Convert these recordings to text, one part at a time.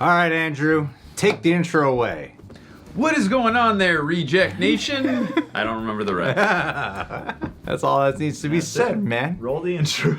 All right, Andrew, take the intro away. What is going on there, Reject Nation? I don't remember the rest. That's all that needs to be said, man. Roll the intro.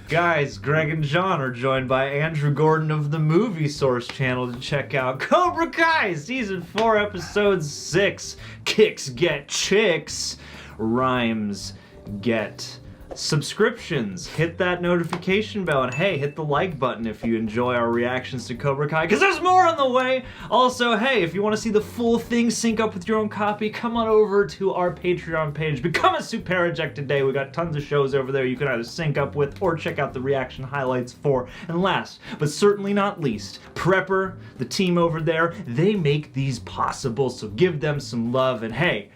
Guys, Greg and John are joined by Andrew Gordon of the Movie Source channel to check out Cobra Kai Season 4, Episode 6. Kicks get chicks. Rhymes get subscriptions. Hit that notification bell, and hey, hit the like button if you enjoy our reactions to Cobra Kai, because there's more on the way. Also, hey, if you want to see the full thing sync up with your own copy, come on over to our Patreon page. Become a Super Eject today. We got tons of shows over there you can either sync up with or check out the reaction highlights for. And last, but certainly not least, Prepper, the team over there, they make these possible, so give them some love. And hey,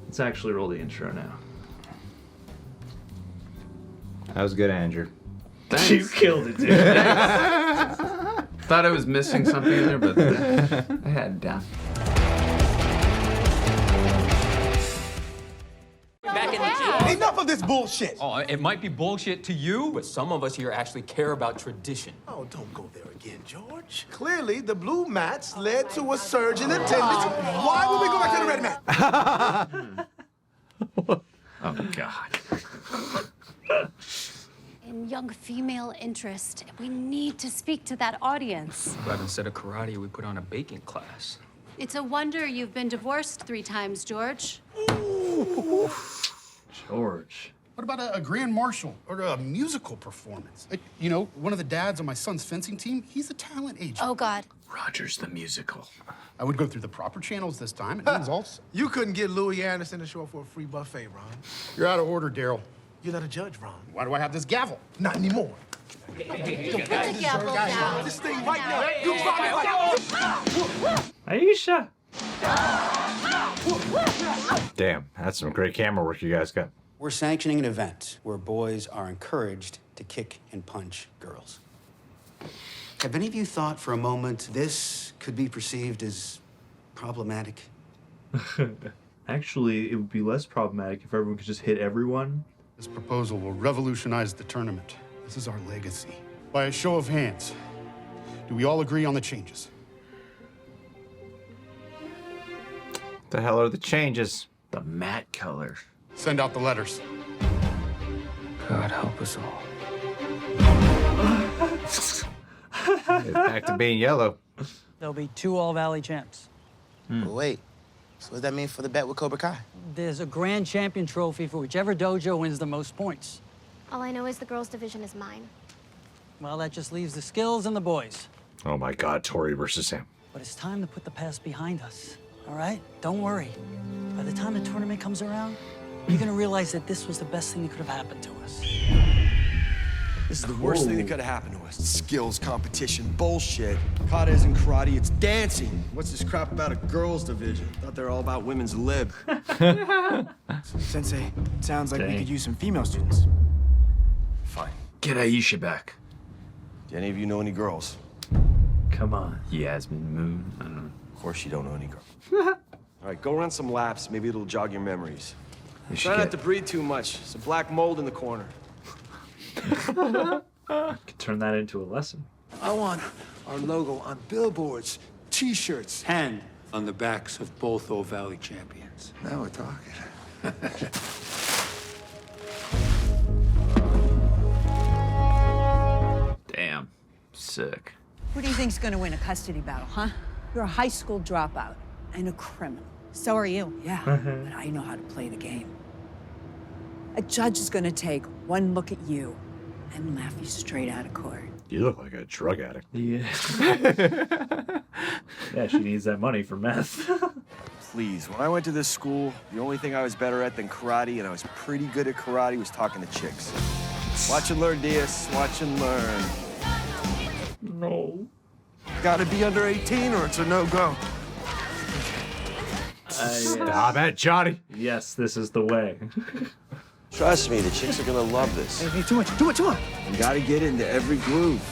let's actually roll the intro now. That was good, Andrew. Thanks. You killed it, dude. Thought I was missing something in there, but I had down. Enough of this bullshit! Oh, it might be bullshit to you, but some of us here actually care about tradition. Oh, don't go there again, George. Clearly, the blue mats led to a surge in attendance. Why would we go back to the red mat? Oh, God. In young female interest, we need to speak to that audience. But instead of karate, we put on a baking class. It's a wonder you've been divorced 3 times, George. George. What about a grand marshal or a musical performance? You know, one of the dads on my son's fencing team, he's a talent agent. Oh, God. Rogers the Musical. I would go through the proper channels this time, and means also. You couldn't get Louis Anderson to show up for a free buffet, Ron. You're out of order, Daryl. You're not a judge, Ron. Why do I have this gavel? Not anymore. Put the gavel down. This thing right now. You drop it like... Aisha. Damn, that's some great camera work you guys got. We're sanctioning an event where boys are encouraged to kick and punch girls. Have any of you thought for a moment this could be perceived as problematic? Actually, it would be less problematic if everyone could just hit everyone. This proposal will revolutionize the tournament. This is our legacy. By a show of hands, do we all agree on the changes? What the hell are the changes? The mat color. Send out the letters. God help us all. It's back to being yellow. There'll be 2 All-Valley champs. Wait, so what does that mean for the bet with Cobra Kai? There's a grand champion trophy for whichever dojo wins the most points. All I know is the girls' division is mine. Well, that just leaves the skills and the boys. Oh my God, Tory versus him. But it's time to put the past behind us, all right? Don't worry. By the time the tournament comes around, you're gonna realize that this was the best thing that could have happened to us. This is the worst thing that could have happened to us. Skills competition, bullshit. Kata isn't karate, it's dancing. What's this crap about a girls' division? Thought they were all about women's lib. Sensei, it sounds like we Dang. could use some female students. Fine. Get Aisha back. Do any of you know any girls? Come on. Yasmin Moon. I don't know. Of course you don't know any girls. All right, go run some laps. Maybe it'll jog your memories. You should Try not get... to breathe too much. There's a black mold in the corner. Could turn that into a lesson. I want our logo on billboards, T-shirts. And on the backs of both O'Valley champions. Now we're talking. Damn. Sick. Who do you think's gonna win a custody battle, huh? You're a high school dropout and a criminal. So are you. Yeah, but I know how to play the game. A judge is gonna take one look at you and laugh you straight out of court. You look like a drug addict. Yeah. Yeah, she needs that money for meth. Please, when I went to this school, the only thing I was better at than karate, and I was pretty good at karate, was talking to chicks. Watch and learn, Diaz. Watch and learn. No. Gotta be under 18 or it's a no-go. Stop it, Johnny. Yes, this is the way. Trust me, the chicks are gonna love this. Hey, too much. You gotta get into every groove.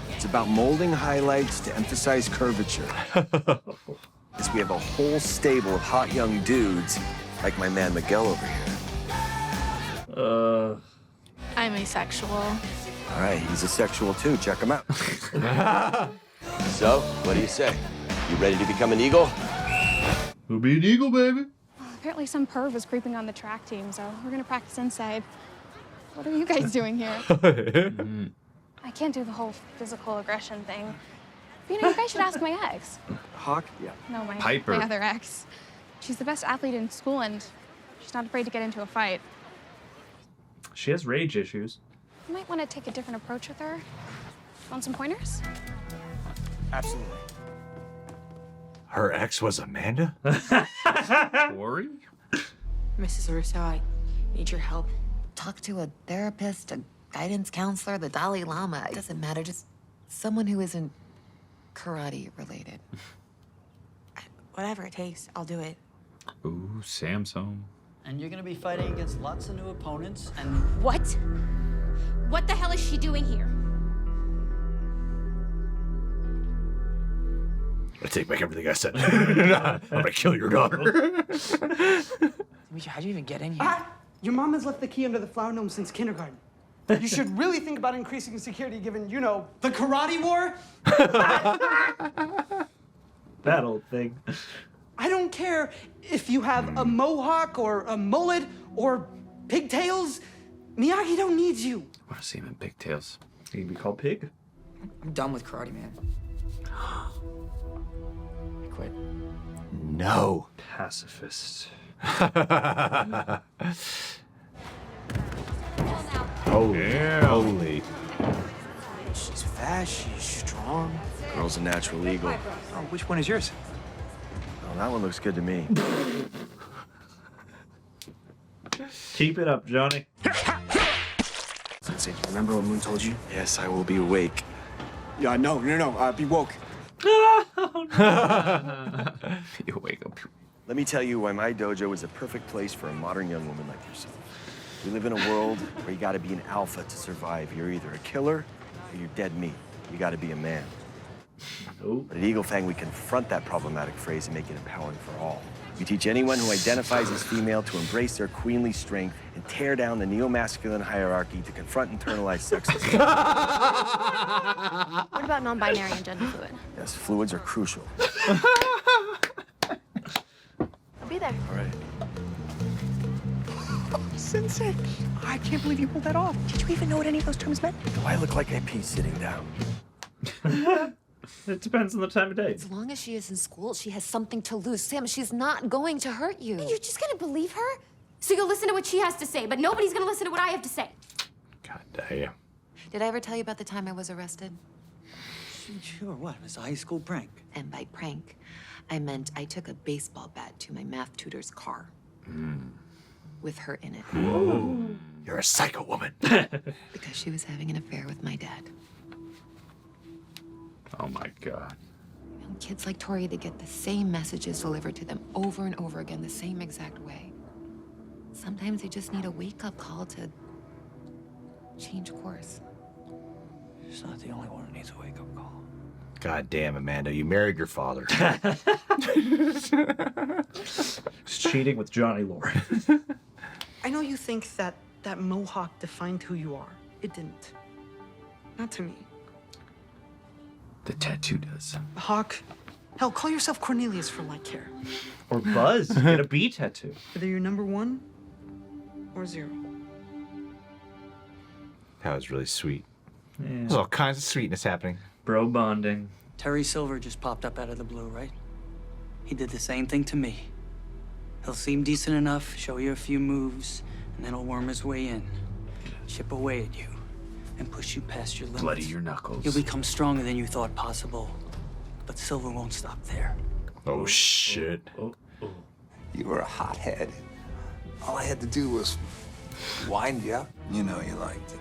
It's about molding highlights to emphasize curvature. As we have a whole stable of hot young dudes, like my man Miguel over here. I'm asexual. All right, he's a sexual too. Check him out. So, what do you say? You ready to become an Eagle? We'll be an Eagle, baby. Apparently some perv was creeping on the track team, so we're gonna practice inside. What are you guys doing here? I can't do the whole physical aggression thing. But, you know, you guys should ask my ex. Hawk? Yeah. No, my Piper. my other ex. She's the best athlete in school, and she's not afraid to get into a fight. She has rage issues. You might want to take a different approach with her. Want some pointers? Absolutely. Her ex was Amanda? Tory? Mrs. Russo, I need your help. Talk to a therapist, a guidance counselor, the Dalai Lama. It doesn't matter, just someone who isn't karate related. Whatever it takes, I'll do it. Ooh, Samsung. And you're gonna be fighting against lots of new opponents, and What? What the hell is she doing here? I take back everything I said. I'm gonna kill your daughter. Demetri, how'd you even get in here? Your mom has left the key under the flower gnome since kindergarten. You should really think about increasing security given, you know, the karate war. That old thing. I don't care if you have a mohawk or a mullet or pigtails. Miyagi don't need you. I want to see him in pigtails. He can be called Pig. I'm done with karate, man. I quit. No. Pacifist. Holy. She's fast, she's strong. Girl's a natural eagle. Oh, which one is yours? Oh, that one looks good to me. Keep it up, Johnny. Sensei, remember what Moon told you? Yes, I will be awake. Yeah, no, be woke. You wake up. Let me tell you why my dojo is a perfect place for a modern young woman like yourself. We live in a world where you gotta be an alpha to survive. You're either a killer or you're dead meat. You gotta be a man. But at Eagle Fang, we confront that problematic phrase and make it empowering for all. We teach anyone who identifies as female to embrace their queenly strength and tear down the neo-masculine hierarchy to confront internalized sexism. What about non-binary and gender fluid? Yes, fluids are crucial. I'll be there. All right. Sensei, I can't believe you pulled that off. Did you even know what any of those terms meant? Do I look like I pee sitting down? It depends on the time of day. As long as she is in school, she has something to lose. Sam, she's not going to hurt you. You're just gonna believe her? So you'll listen to what she has to say, but nobody's gonna listen to what I have to say. God damn. Did I ever tell you about the time I was arrested? sure, what? It was a high school prank. And by prank, I meant I took a baseball bat to my math tutor's car. With her in it. Whoa. You're a psycho woman. Because she was having an affair with my dad. Oh my God. And kids like Tory, they get the same messages delivered to them over and over again, the same exact way. Sometimes they just need a wake-up call to change course. She's not the only one who needs a wake-up call. God damn, Amanda, you married your father. She's cheating with Johnny Lore. I know you think that that mohawk defined who you are. It didn't. Not to me. The tattoo does. Hawk, hell, call yourself Cornelius for all I care. Or Buzz. Get a bee tattoo. Whether you're number 1 or 0. That was really sweet. Yeah. There's all kinds of sweetness happening. Bro bonding. Terry Silver just popped up out of the blue, right? He did the same thing to me. He'll seem decent enough, show you a few moves, and then he'll worm his way in, chip away at you, and push you past your limits. Bloody your knuckles. You'll become stronger than you thought possible. But Silver won't stop there. Oh, shit. You were a hothead. All I had to do was wind you up. You know you liked it.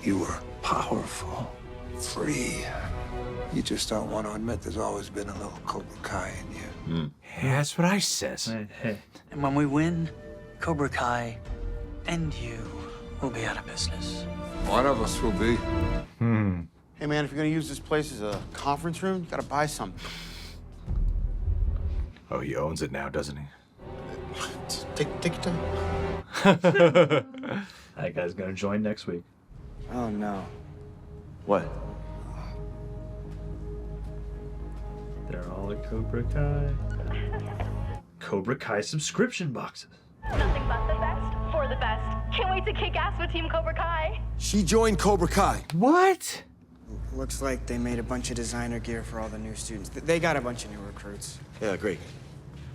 You were powerful, free. You just don't want to admit there's always been a little Cobra Kai in you. Yeah, that's what I says. And when we win, Cobra Kai and you will be out of business. One of us will be. Hey, man, if you're gonna use this place as a conference room, you gotta buy something. Oh, he owns it now, doesn't he? Take your time. That guy's gonna join next week. Oh, no. What? They're all at Cobra Kai. Cobra Kai subscription boxes. Nothing but the best for the best. Can't wait to kick ass with Team Cobra Kai. She joined Cobra Kai. What? Looks like they made a bunch of designer gear for all the new students. They got a bunch of new recruits. Yeah, great.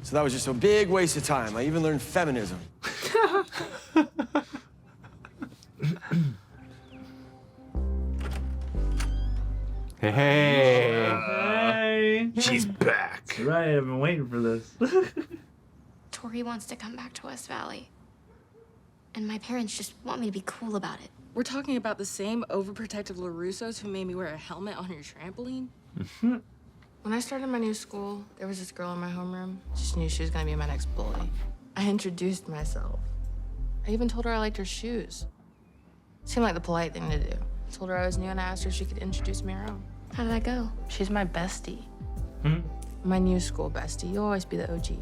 So that was just a big waste of time. I even learned feminism. Hey. She's back. That's right, I've been waiting for this. Tory wants to come back to West Valley. And my parents just want me to be cool about it. We're talking about the same overprotective LaRussos who made me wear a helmet on your trampoline? When I started my new school, there was this girl in my homeroom. She just knew she was gonna be my next bully. I introduced myself. I even told her I liked her shoes. Seemed like the polite thing to do. I told her I was new and I asked her if she could introduce me her own. How did that go? She's my bestie. My new school bestie. You'll always be the OG.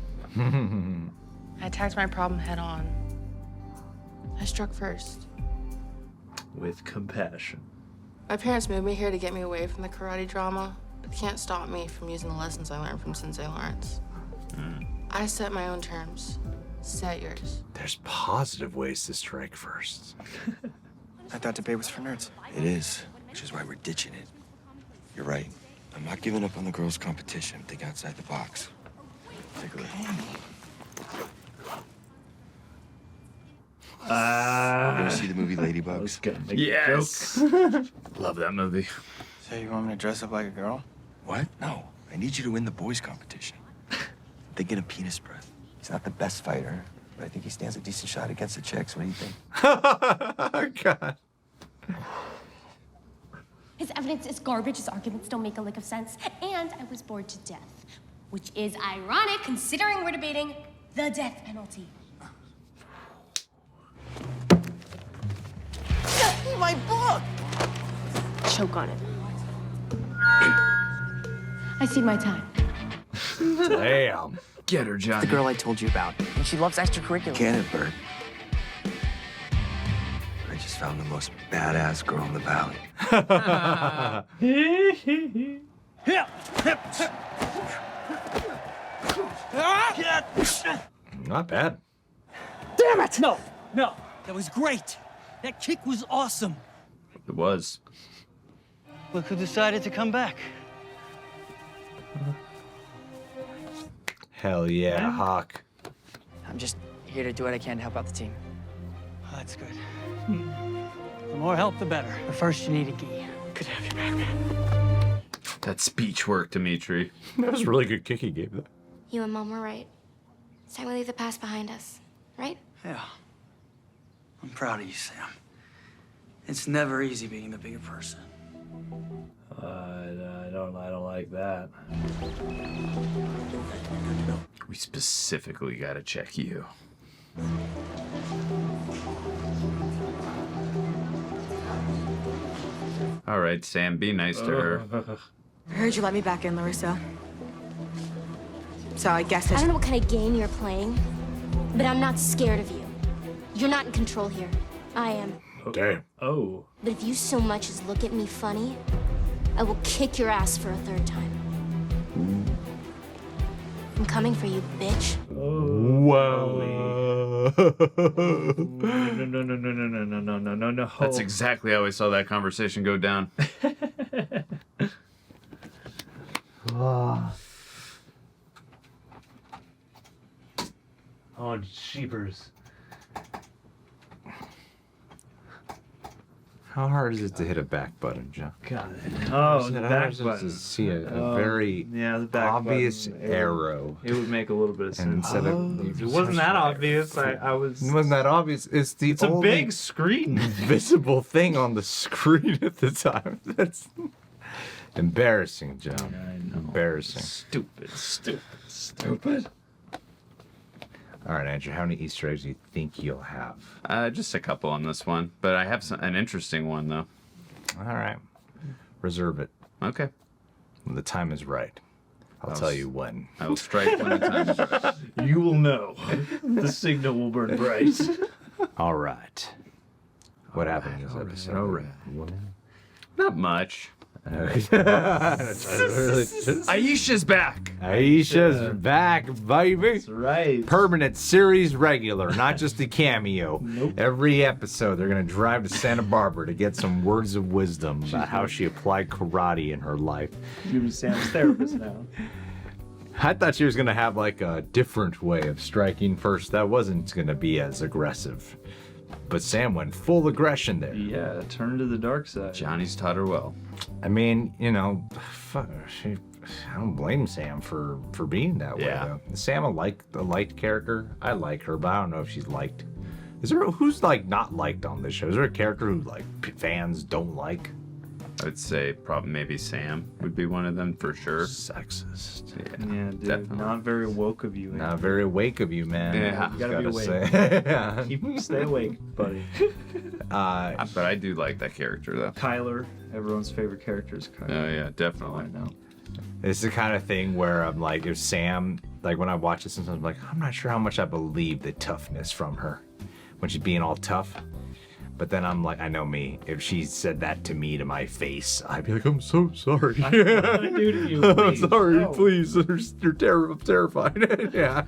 I attacked my problem head on. I struck first. With compassion. My parents moved me here to get me away from the karate drama, but they can't stop me from using the lessons I learned from Sensei Lawrence. I set my own terms. Set yours. There's positive ways to strike first. I thought debate was for nerds. It is, which is why we're ditching it. You're right. I'm not giving up on the girls' competition. Think outside the box. Take a look. You ever see the movie Ladybugs? Yes. Love that movie. So you want me to dress up like a girl? What? No. I need you to win the boys' competition. Thinking of penis breath. He's not the best fighter, but I think he stands a decent shot against the chicks. What do you think? God. His evidence is garbage, his arguments don't make a lick of sense, and I was bored to death. Which is ironic, considering we're debating the death penalty. My book! Choke on it. I see my time. Damn. Get her, Johnny. The girl I told you about. And she loves extracurriculars. Can it, Bert? I just found the most badass girl in the valley. Not bad. Damn it! No, that was great. That kick was awesome. It was. Look who decided to come back. Hell yeah, Hawk. I'm just here to do what I can to help out the team. Oh, that's good. The more help, the better. But first, you need a gi. Good to have you back, man. That speech work, Dimitri. That was a really good kick he gave though. You and Mom were right. It's time we leave the past behind us, right? Yeah. I'm proud of you, Sam. It's never easy being the bigger person. I don't like that. We specifically gotta check you. All right, Sam, be nice to her. I heard you let me back in, LaRusso. So I guess I don't know what kind of game you're playing, but I'm not scared of you. You're not in control here. I am. Damn. Oh. But if you so much as look at me funny, I will kick your ass for a third time. I'm coming for you, bitch. Whoa. No. That's exactly how I saw that conversation go down. Oh, sheepers. How hard is it to hit a back button, John? God. Oh, the back To button. see a very the back obvious button. arrow. It would make a little bit of sense. Instead of If it wasn't that obvious, I was. It wasn't that obvious. It's the It's a only big screen. visible thing on the screen at the time. That's embarrassing, John. I know. Embarrassing. Stupid. All right, Andrew, how many Easter eggs do you think you'll have? Just a couple on this one, but I have an interesting one, though. All right. Reserve it. Okay. When the time is right. I'll tell you when. I will strike when the time is right. You will know. The signal will burn bright. All right. What happened in this episode? Not much. Aisha's back. Aisha's back, baby. That's right. Permanent series regular, not just a cameo. Nope. Every episode, they're gonna drive to Santa Barbara to get some words of wisdom about how she applied karate in her life. She was Sam's therapist now. I thought she was gonna have like a different way of striking first. That wasn't gonna be as aggressive. But Sam went full aggression there. Yeah, turn to the dark side. Johnny's taught her well. I mean, you know, I don't blame Sam for being that way. Yeah. Though. Is Sam a liked character? I like her, but I don't know if she's liked. Is there who's like not liked on this show? Is there a character who like fans don't like? I would say probably maybe Sam would be one of them for sure. Sexist. Yeah, dude, definitely. not very woke of you. Not very awake of you, man. Yeah. You gotta be awake. Stay awake, buddy. But I do like that character though. Kyler, everyone's favorite character is Kyler. Oh yeah, definitely. I know. It's the kind of thing where I'm like, if Sam, like when I watch it, sometimes I'm like, I'm not sure how much I believe the toughness from her when she's being all tough. But then I'm like, I know me. If she said that to me to my face, I'd be like, I'm so sorry. What did I do to you? I'm Please, sorry, no. please. You're terrified. Yeah.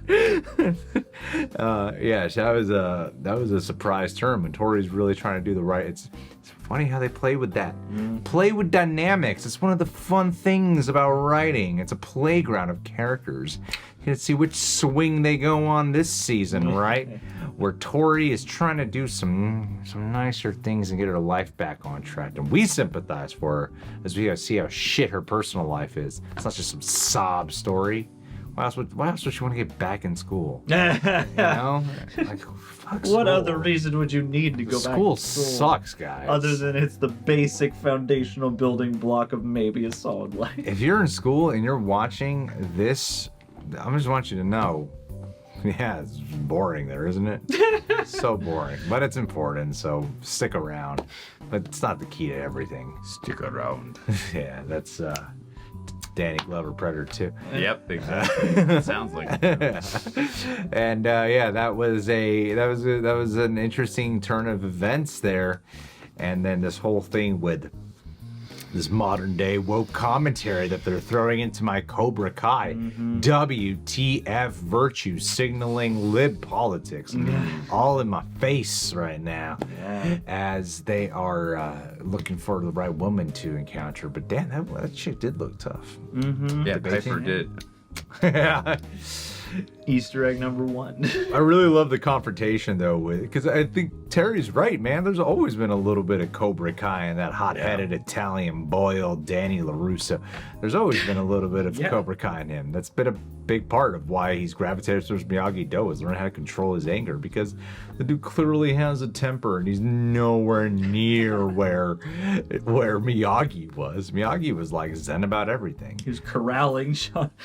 Yeah, that was a surprise turn when Tory's really trying to do the right. It's funny how they play with that. Play with dynamics. It's one of the fun things about writing. It's a playground of characters. You can see which swing they go on this season, right? Where Tory is trying to do some nicer things and get her life back on track. And we sympathize for her as we see how shit her personal life is. It's not just some sob story. Why else would she want to get back in school? You know? Like, fuck What school. other reason would you need to go back to School school? sucks, guys. Other than it's the basic foundational building block of maybe a solid life. If you're in school and you're watching this, I just want you to know, yeah, it's boring there, isn't it? So boring, but it's important, so stick around. But it's not the key to everything. Stick around. Yeah, that's Danny Glover, Predator 2. Yep, exactly. Sounds like it. And yeah, that was an interesting turn of events there, and then this whole thing with this modern day woke commentary that they're throwing into my Cobra Kai. WTF virtue signaling lib politics. All in my face right now. As they are looking for the right woman to encounter. But damn, that chick did look tough. Yeah, Piper did. Yeah. Easter egg number 1. I really love the confrontation though, because I think Terry's right, man. There's always been a little bit of Cobra Kai and that hot-headed Italian boiled Danny LaRusso. There's always been a little bit of Cobra Kai in him. That's been a big part of why he's gravitated towards Miyagi-Do, is learning how to control his anger, because the dude clearly has a temper and he's nowhere near where Miyagi was. Miyagi was like zen about everything. He was corralling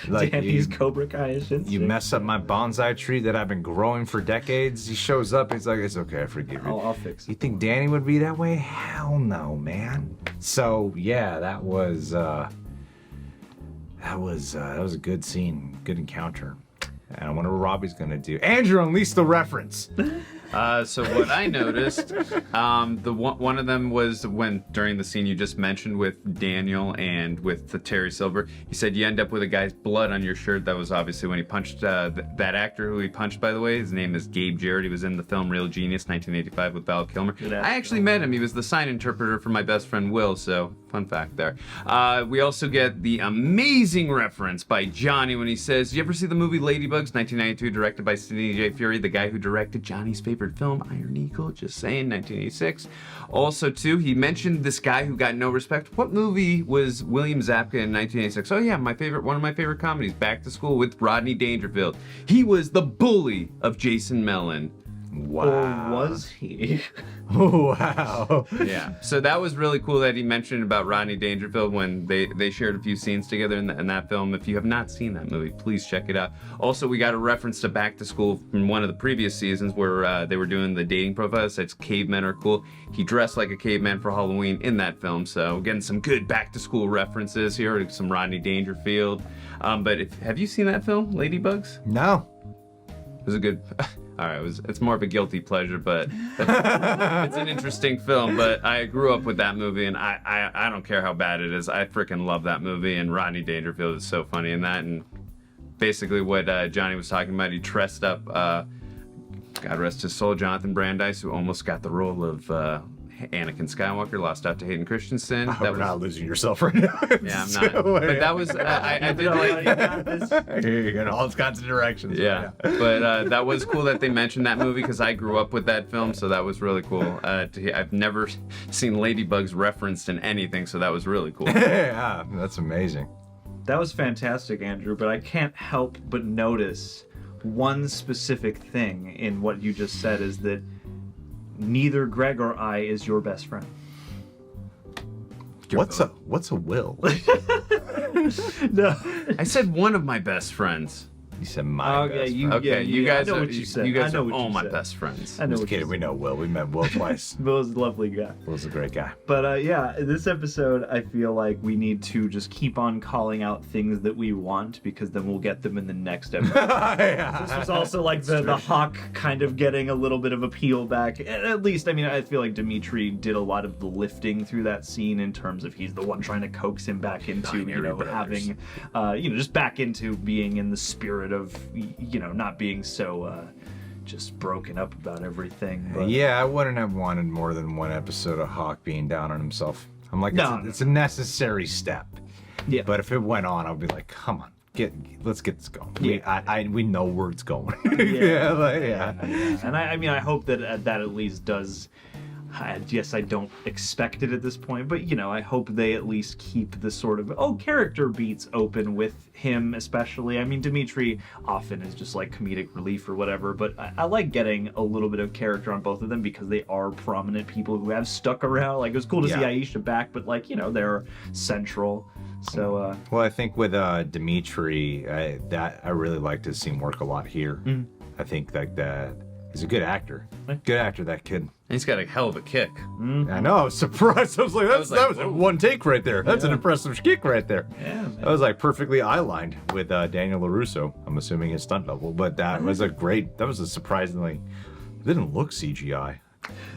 Like, Danny's Cobra Kai instinct. You mess up my bonsai tree that I've been growing for decades. He shows up. He's like, "It's okay, I forgive you." I'll fix it. You think Danny would be that way? Hell no, man. So yeah, that was a good scene, good encounter. And I wonder what Robbie's gonna do. Andrew, unleash the reference. So what I noticed, one of them was when during the scene you just mentioned with Daniel and with the Terry Silver, he said you end up with a guy's blood on your shirt. That was obviously when he punched that actor who he punched, by the way. His name is Gabe Jarrett. He was in the film Real Genius, 1985 with Val Kilmer. I actually met him. He was the sign interpreter for my best friend Will, so fun fact there. We also get the amazing reference by Johnny when he says, you ever see the movie Ladybugs, 1992, directed by Sidney J. Fury, the guy who directed Johnny's favorite film, Iron Eagle, just saying, 1986. Also, too, he mentioned this guy who got no respect. What movie was William Zabka in 1986? Oh, yeah, one of my favorite comedies, Back to School with Rodney Dangerfield. He was the bully of Jason Mellon. Wow. Or was he? Wow. Yeah. So that was really cool that he mentioned about Rodney Dangerfield when they shared a few scenes together in that film. If you have not seen that movie, please check it out. Also, we got a reference to Back to School from one of the previous seasons where they were doing the dating profiles. It's cavemen are cool. He dressed like a caveman for Halloween in that film. So getting some good Back to School references here, some Rodney Dangerfield. But have you seen that film, Ladybugs? No. It was a good... all right, it's more of a guilty pleasure, but it's an interesting film. But I grew up with that movie, and I don't care how bad it is. I freaking love that movie, and Rodney Dangerfield is so funny in that. And basically what Johnny was talking about, he dressed up, God rest his soul, Jonathan Brandis, who almost got the role of Anakin Skywalker, lost out to Hayden Christensen. You're not losing yourself right now. Yeah, I'm not. But that was, I did like... You're going all kinds of directions. Yeah, right but that was cool that they mentioned that movie because I grew up with that film, so that was really cool. I've never seen ladybugs referenced in anything, so that was really cool. Yeah, that's amazing. That was fantastic, Andrew, but I can't help but notice one specific thing in what you just said is that neither Greg or I is your best friend. What's a will? No, I said one of my best friends. You said my best friend. Okay, you guys I know are what you said. you guys I know are what all you my said. best friends. I know Just what kidding. We know Will. We met Will twice. Will's a lovely guy. Will's a great guy. But yeah, this episode, I feel like we need to just keep on calling out things that we want because then we'll get them in the next episode. Yeah. This was also like the Hawk kind of getting a little bit of appeal back. At least, I mean, I feel like Dimitri did a lot of the lifting through that scene in terms of he's the one trying to coax him back into, having, just back into being in the spirit of, not being so just broken up about everything. But... Yeah, I wouldn't have wanted more than one episode of Hawk being down on himself. I'm like, it's a necessary step. Yeah. But if it went on, I'd be like, come on, let's get this going. Yeah. We know where it's going. Yeah. And I hope that that at least does. Yes, I don't expect it at this point, but I hope they at least keep the sort of character beats open with him, especially. I mean, Dimitri often is just like comedic relief or whatever, but I like getting a little bit of character on both of them because they are prominent people who have stuck around. Like, it was cool to see Aisha back, but they're central. So well, I think with Dimitri, I really liked his scene work a lot here. I think that he's a good actor. Good actor, that kid. He's got a hell of a kick. I know. I was surprised. I was like, that was a one take right there. That's an impressive kick right there. Yeah, man. That was like perfectly eye-lined with Daniel LaRusso. I'm assuming his stunt double, but that was a surprisingly, it didn't look CGI.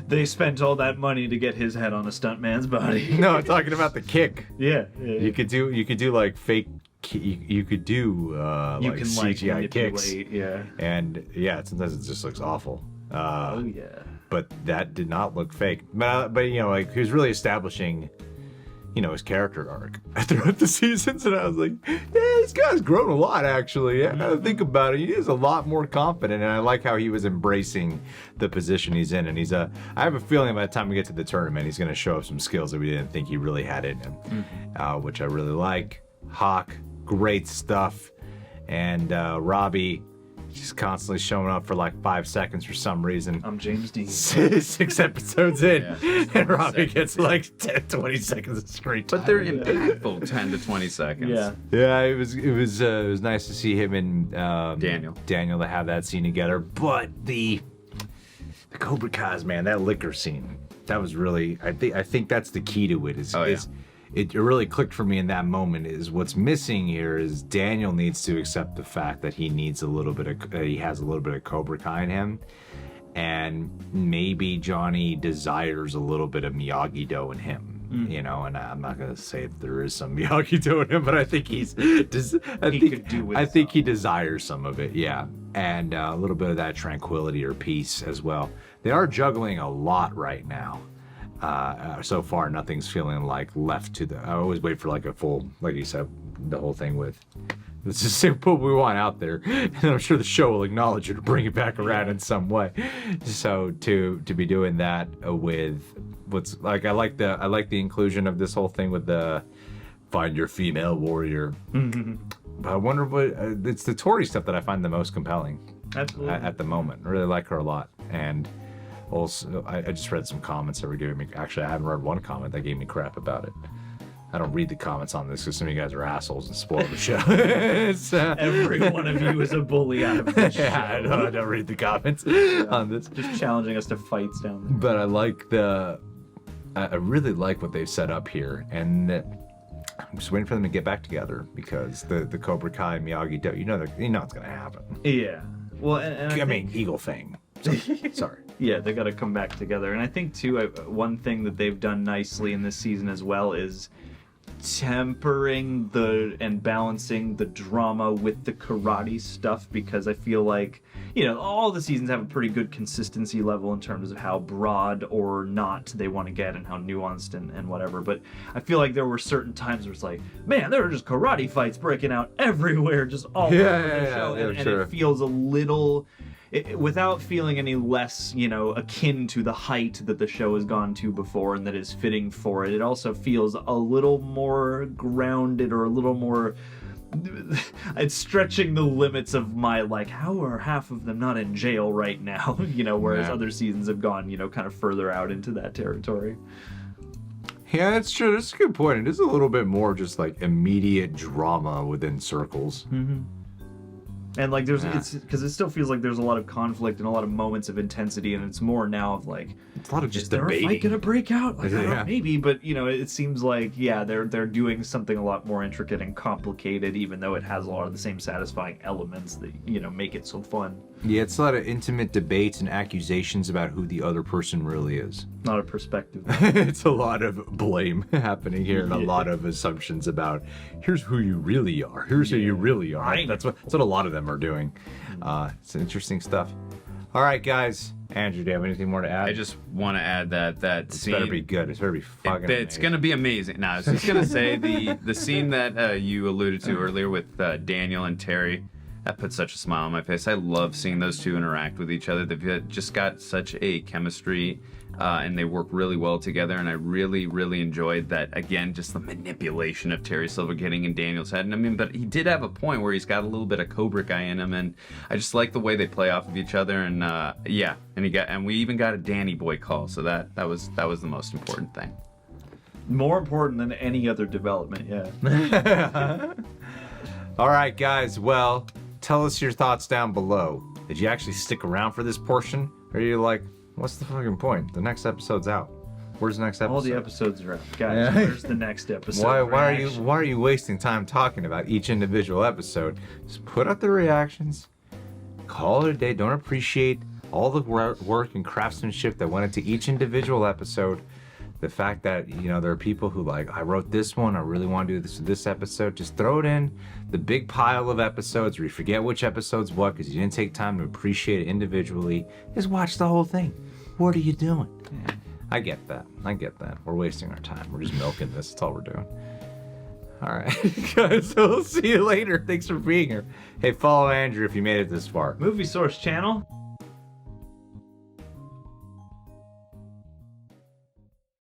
They spent all that money to get his head on a stuntman's body. No, I'm talking about the kick. Yeah. You could do like fake. You could do You like can CGI kicks. Yeah. And sometimes it just looks awful. Yeah. But that did not look fake. But he was really establishing, his character arc throughout the seasons, and I was like, yeah, this guy's grown a lot actually. Yeah, now that I think about it, he is a lot more confident, and I like how he was embracing the position he's in. And I have a feeling by the time we get to the tournament, he's going to show up some skills that we didn't think he really had in him, which I really like. Hawk, great stuff, and Robbie. She's constantly showing up for like 5 seconds for some reason. I'm James Dean. 6 episodes in, and Robbie gets like 10, 20 seconds of screen time. But they're impactful 10 to 20 seconds. Yeah. It was nice to see him and Daniel to have that scene together. But the Cobra Kai's, man, that liquor scene, that was really. I think that's the key to it. It really clicked for me in that moment. Is what's missing here is Daniel needs to accept the fact that he needs he has a little bit of Cobra Kai in him, and maybe Johnny desires a little bit of Miyagi-Do in him. And I'm not gonna say that there is some Miyagi-Do in him, but I think he desires some of it, and a little bit of that tranquility or peace as well. They are juggling a lot right now. So far, nothing's feeling like left to I always wait for like a full, like you said, the whole thing with, let's just say what we want out there, and I'm sure the show will acknowledge it to bring it back around in some way. So to be doing that with what's like, I like the inclusion of this whole thing with the find your female warrior. But I wonder what it's the Tory stuff that I find the most compelling. Absolutely. At the moment, I really like her a lot, and. Also, I just read some comments that were giving me. Actually, I haven't read one comment that gave me crap about it. I don't read the comments on this because some of you guys are assholes and spoil the show. Every one of you is a bully out of this show. I don't read the comments on this. Just challenging us to fights down there. But I really like what they've set up here, and I'm just waiting for them to get back together because the Cobra Kai Miyagi-Do, you know it's gonna happen. Yeah. Well, and I mean, Eagle Fang. Sorry. Yeah, they got to come back together. And I think, too, one thing that they've done nicely in this season as well is tempering and balancing the drama with the karate stuff, because I feel like, you know, all the seasons have a pretty good consistency level in terms of how broad or not they want to get and how nuanced and whatever. But I feel like there were certain times where it's like, man, there are just karate fights breaking out everywhere, just all over the show. And it feels a little... without feeling any less, you know, akin to the height that the show has gone to before and that is fitting for it, it also feels a little more grounded or a little more... It's stretching the limits of my, like, how are half of them not in jail right now? You know, whereas other seasons have gone, you know, kind of further out into that territory. Yeah, that's true. That's a good point. It is a little bit more just, like, immediate drama within circles. Mm-hmm. And like it's because it still feels like there's a lot of conflict and a lot of moments of intensity, and it's more now of like, it's a lot of just is there a fight gonna break out? Like, I don't know, maybe, but you know, it seems like they're doing something a lot more intricate and complicated, even though it has a lot of the same satisfying elements that, you know, make it so fun. Yeah, it's a lot of intimate debates and accusations about who the other person really is. Not a perspective. It's a lot of blame happening here and a lot of assumptions about here's who you really are. Here's who you really are. Right. That's what a lot of them are doing. It's interesting stuff. All right, guys. Andrew, do you have anything more to add? I just want to add that scene better be good. It's better be fucking amazing. It's going to be amazing. No, I was just going to say the scene that you alluded to earlier with Daniel and Terry, that put such a smile on my face. I love seeing those two interact with each other. They've just got such a chemistry, and they work really well together, and I really, really enjoyed that. Again, just the manipulation of Terry Silver getting in Daniel's head. And I mean, but he did have a point where he's got a little bit of Cobra Kai in him, and I just like the way they play off of each other. And and we even got a Danny Boy call, so that was the most important thing. More important than any other development, yeah. All right, guys. Well, tell us your thoughts down below. Did you actually stick around for this portion? Or are you like, what's the fucking point? The next episode's out. Where's the next episode? All the episodes are out. Guys, where's the next episode? Why are you wasting time talking about each individual episode? Just put up the reactions. Call it a day. Don't appreciate all the work and craftsmanship that went into each individual episode. The fact that, you know, there are people who like, I wrote this one, I really want to do this episode. Just throw it in the big pile of episodes where you forget which episode's what because you didn't take time to appreciate it individually. Just watch the whole thing. What are you doing? Yeah, I get that. We're wasting our time. We're just milking this. That's all we're doing. All right, guys, so we'll see you later. Thanks for being here. Hey, follow Andrew if you made it this far. Movie Source channel.